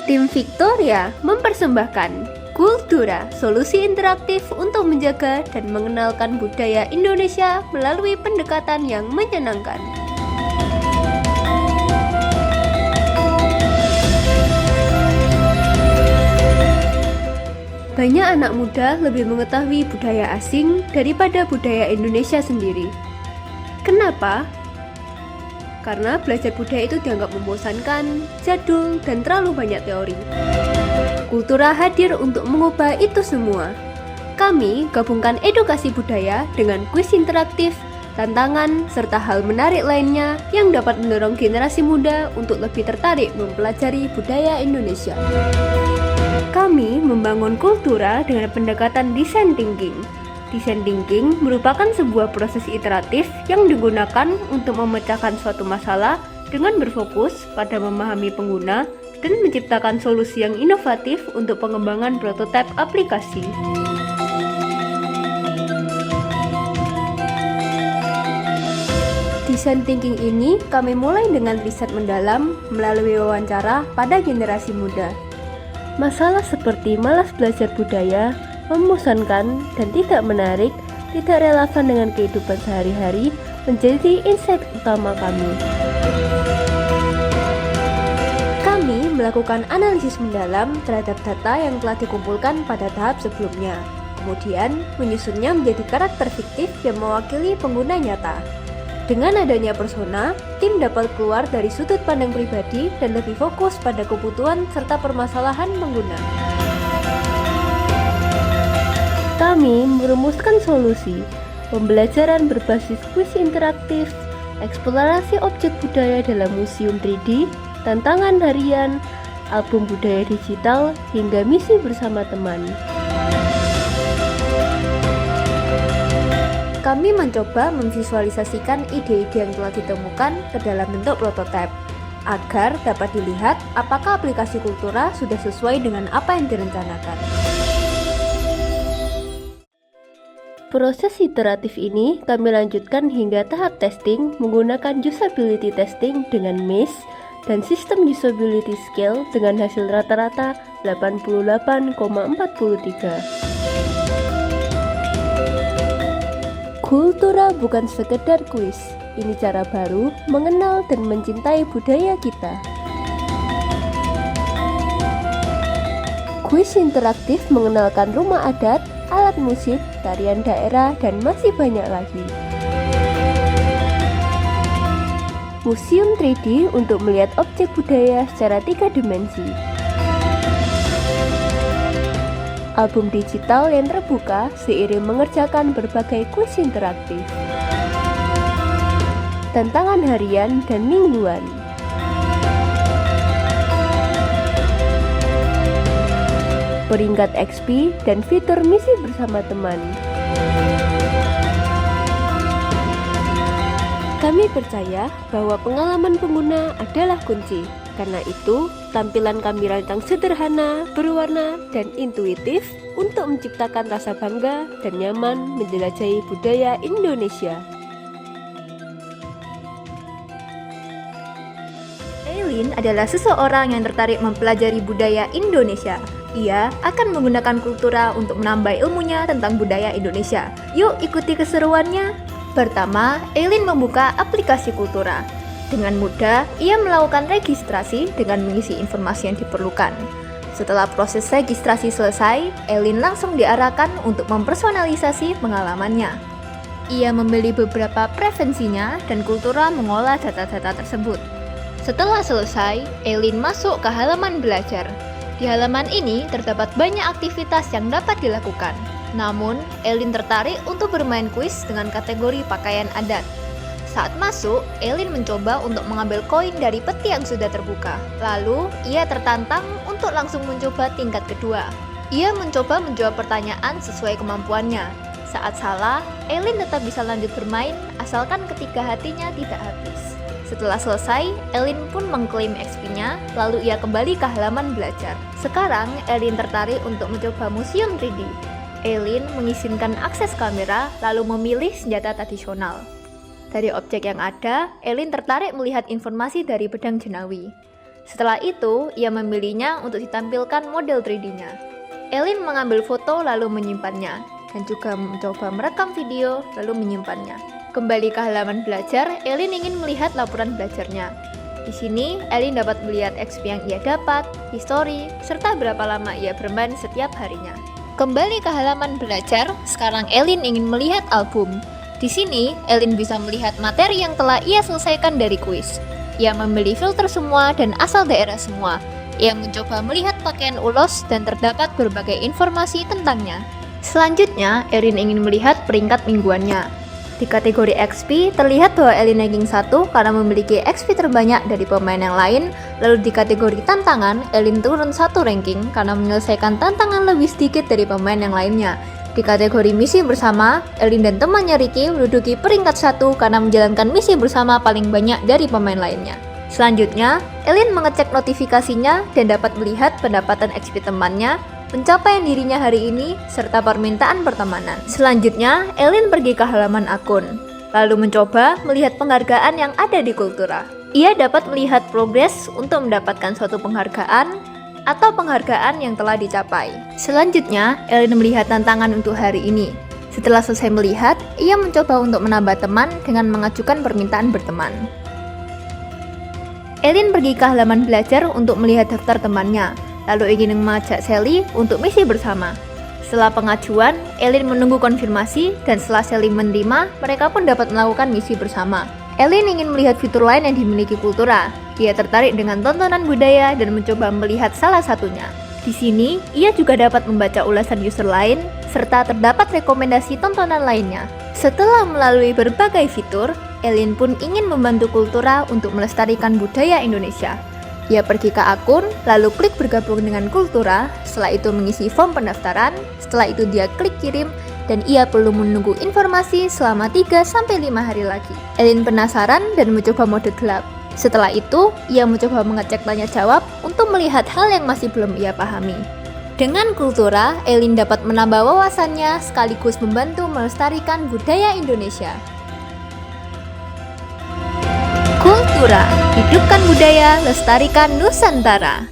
Tim Victoria mempersembahkan Kultura, solusi interaktif untuk menjaga dan mengenalkan budaya Indonesia melalui pendekatan yang menyenangkan. Banyak anak muda lebih mengetahui budaya asing daripada budaya Indonesia sendiri. Kenapa? Karena belajar budaya itu dianggap membosankan, jadul, dan terlalu banyak teori. Kultura hadir untuk mengubah itu semua. Kami gabungkan edukasi budaya dengan kuis interaktif, tantangan, serta hal menarik lainnya yang dapat mendorong generasi muda untuk lebih tertarik mempelajari budaya Indonesia. Kami membangun kultura dengan pendekatan design thinking. Design thinking merupakan sebuah proses iteratif yang digunakan untuk memecahkan suatu masalah dengan berfokus pada memahami pengguna dan menciptakan solusi yang inovatif untuk pengembangan prototipe aplikasi. Design thinking ini kami mulai dengan riset mendalam melalui wawancara pada generasi muda. Masalah seperti malas belajar budaya, membosankan, dan tidak menarik, tidak relevan dengan kehidupan sehari-hari menjadi insight utama kami. Kami melakukan analisis mendalam terhadap data yang telah dikumpulkan pada tahap sebelumnya, kemudian menyusunnya menjadi karakter fiktif yang mewakili pengguna nyata. Dengan adanya persona, tim dapat keluar dari sudut pandang pribadi dan lebih fokus pada kebutuhan serta permasalahan pengguna. Kami merumuskan solusi, pembelajaran berbasis kuis interaktif, eksplorasi objek budaya dalam museum 3D, tantangan harian, album budaya digital, hingga misi bersama teman. Kami mencoba memvisualisasikan ide-ide yang telah ditemukan ke dalam bentuk prototipe, agar dapat dilihat apakah aplikasi Kultura sudah sesuai dengan apa yang direncanakan. Proses iteratif ini kami lanjutkan hingga tahap testing menggunakan usability testing dengan MAZE dan sistem usability scale dengan hasil rata-rata 88,43. Kultura bukan sekedar kuis, ini cara baru mengenal dan mencintai budaya kita. Kuis interaktif mengenalkan rumah adat, alat musik, tarian daerah, dan masih banyak lagi. Museum 3D untuk melihat objek budaya secara 3 dimensi. Album digital yang terbuka seiring mengerjakan berbagai kuis interaktif. Tantangan harian dan mingguan. Peringkat XP dan fitur misi bersama teman. Kami percaya bahwa pengalaman pengguna adalah kunci. Karena itu, tampilan kami rancang sederhana, berwarna, dan intuitif untuk menciptakan rasa bangga dan nyaman menjelajahi budaya Indonesia. Eileen adalah seseorang yang tertarik mempelajari budaya Indonesia. Ia akan menggunakan Kultura untuk menambah ilmunya tentang budaya Indonesia. Yuk ikuti keseruannya! Pertama, Eileen membuka aplikasi Kultura. Dengan mudah, ia melakukan registrasi dengan mengisi informasi yang diperlukan. Setelah proses registrasi selesai, Eileen langsung diarahkan untuk mempersonalisasi pengalamannya. Ia membeli beberapa preferensinya dan Kultura mengolah data-data tersebut. Setelah selesai, Eileen masuk ke halaman belajar. Di halaman ini terdapat banyak aktivitas yang dapat dilakukan. Namun, Eileen tertarik untuk bermain kuis dengan kategori pakaian adat. Saat masuk, Eileen mencoba untuk mengambil koin dari peti yang sudah terbuka. Lalu, ia tertantang untuk langsung mencoba tingkat kedua. Ia mencoba menjawab pertanyaan sesuai kemampuannya. Saat salah, Eileen tetap bisa lanjut bermain, asalkan ketika hatinya tidak habis. Setelah selesai, Elin pun mengklaim XP-nya, lalu ia kembali ke halaman belajar. Sekarang, Elin tertarik untuk mencoba museum 3D. Elin mengizinkan akses kamera, lalu memilih senjata tradisional. Dari objek yang ada, Elin tertarik melihat informasi dari pedang Jenawi. Setelah itu, ia memilihnya untuk ditampilkan model 3D-nya. Elin mengambil foto lalu menyimpannya, dan juga mencoba merekam video lalu menyimpannya. Kembali ke halaman belajar, Elin ingin melihat laporan belajarnya. Di sini, Elin dapat melihat XP yang ia dapat, histori, serta berapa lama ia bermain setiap harinya. Kembali ke halaman belajar, sekarang Elin ingin melihat album. Di sini, Elin bisa melihat materi yang telah ia selesaikan dari kuis. Ia memilih filter semua dan asal daerah semua. Ia mencoba melihat pakaian ulos dan terdapat berbagai informasi tentangnya. Selanjutnya, Elin ingin melihat peringkat mingguannya. Di kategori XP, terlihat bahwa Elin ranking 1 karena memiliki XP terbanyak dari pemain yang lain. Lalu di kategori tantangan, Elin turun 1 ranking karena menyelesaikan tantangan lebih sedikit dari pemain yang lainnya. Di kategori misi bersama, Elin dan temannya Ricky menduduki peringkat 1 karena menjalankan misi bersama paling banyak dari pemain lainnya. Selanjutnya, Elin mengecek notifikasinya dan dapat melihat pendapatan XP temannya, pencapaian dirinya hari ini, serta permintaan pertemanan. Selanjutnya, Elin pergi ke halaman akun, lalu mencoba melihat penghargaan yang ada di Kultura. Ia dapat melihat progres untuk mendapatkan suatu penghargaan atau penghargaan yang telah dicapai. Selanjutnya, Elin melihat tantangan untuk hari ini. Setelah selesai melihat, ia mencoba untuk menambah teman dengan mengajukan permintaan berteman. Elin pergi ke halaman belajar untuk melihat daftar temannya, lalu ingin mengajak Sally untuk misi bersama. Setelah pengajuan, Elin menunggu konfirmasi, dan setelah Sally menerima, mereka pun dapat melakukan misi bersama. Elin ingin melihat fitur lain yang dimiliki Kultura. Ia tertarik dengan tontonan budaya dan mencoba melihat salah satunya. Di sini, ia juga dapat membaca ulasan user lain, serta terdapat rekomendasi tontonan lainnya. Setelah melalui berbagai fitur, Elin pun ingin membantu Kultura untuk melestarikan budaya Indonesia. Ia pergi ke akun, lalu klik bergabung dengan Kultura, setelah itu mengisi form pendaftaran, setelah itu dia klik kirim, dan ia perlu menunggu informasi selama 3-5 hari lagi. Elin penasaran dan mencoba mode gelap. Setelah itu, ia mencoba mengecek tanya jawab untuk melihat hal yang masih belum ia pahami. Dengan Kultura, Elin dapat menambah wawasannya sekaligus membantu melestarikan budaya Indonesia. Kultura, hidupkan budaya, lestarikan Nusantara.